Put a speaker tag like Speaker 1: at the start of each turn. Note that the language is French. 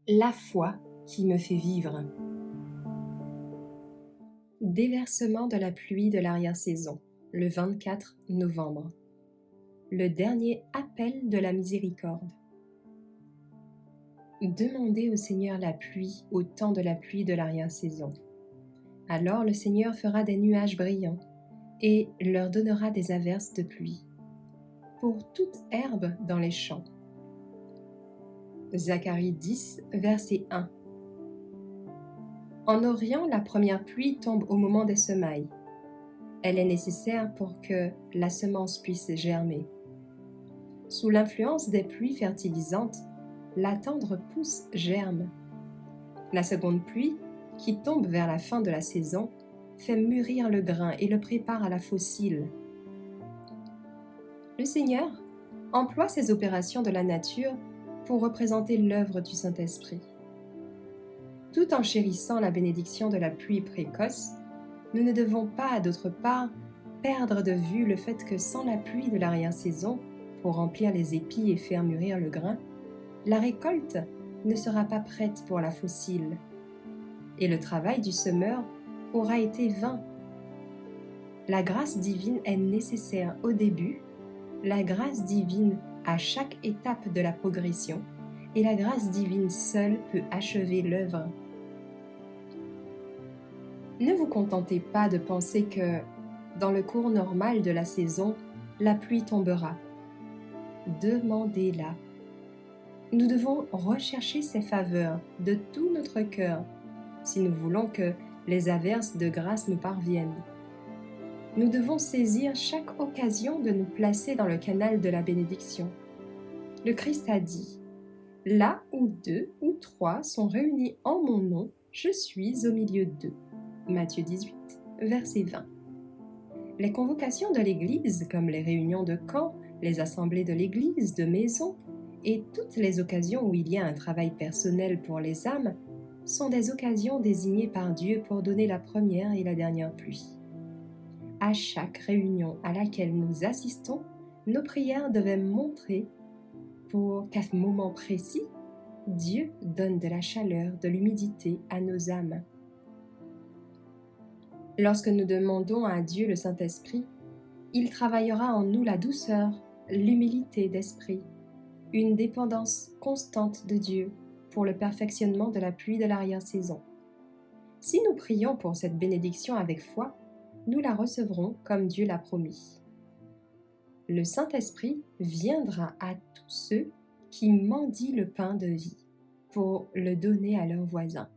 Speaker 1: La foi qui me fait vivre. Déversement de la pluie de l'arrière-saison, le 24 novembre. Le dernier appel de la miséricorde. Demandez au Seigneur la pluie au temps de la pluie de l'arrière-saison. Alors le Seigneur fera des nuages brillants et leur donnera des averses de pluie pour toute herbe dans les champs. Zacharie 10, verset 1. En Orient, la première pluie tombe au moment des semailles. Elle est nécessaire pour que la semence puisse germer. Sous l'influence des pluies fertilisantes, la tendre pousse germe. La seconde pluie, qui tombe vers la fin de la saison, fait mûrir le grain et le prépare à la faucille. Le Seigneur emploie ces opérations de la nature pour représenter l'œuvre du Saint-Esprit. Tout en chérissant la bénédiction de la pluie précoce, nous ne devons pas, d'autre part, perdre de vue le fait que sans la pluie de l'arrière-saison, pour remplir les épis et faire mûrir le grain, la récolte ne sera pas prête pour la faucille, et le travail du semeur aura été vain. La grâce divine est nécessaire au début, la grâce divine à chaque étape de la progression, et la grâce divine seule peut achever l'œuvre. Ne vous contentez pas de penser que, dans le cours normal de la saison, la pluie tombera. Demandez-la. Nous devons rechercher ses faveurs de tout notre cœur si nous voulons que les averses de grâce nous parviennent. Nous devons saisir chaque occasion de nous placer dans le canal de la bénédiction. Le Christ a dit « Là où 2 ou 3 sont réunis en mon nom, je suis au milieu d'eux. » Matthieu 18, verset 20. Les convocations de l'Église, comme les réunions de camp, les assemblées de l'Église, de maison, et toutes les occasions où il y a un travail personnel pour les âmes, sont des occasions désignées par Dieu pour donner la première et la dernière pluie. À chaque réunion à laquelle nous assistons, nos prières devaient montrer pour qu'à un moment précis, Dieu donne de la chaleur, de l'humidité à nos âmes. Lorsque nous demandons à Dieu le Saint-Esprit, il travaillera en nous la douceur, l'humilité d'esprit, une dépendance constante de Dieu pour le perfectionnement de la pluie de l'arrière-saison. Si nous prions pour cette bénédiction avec foi, nous la recevrons comme Dieu l'a promis. Le Saint-Esprit viendra à tous ceux qui mendient le pain de vie pour le donner à leurs voisins.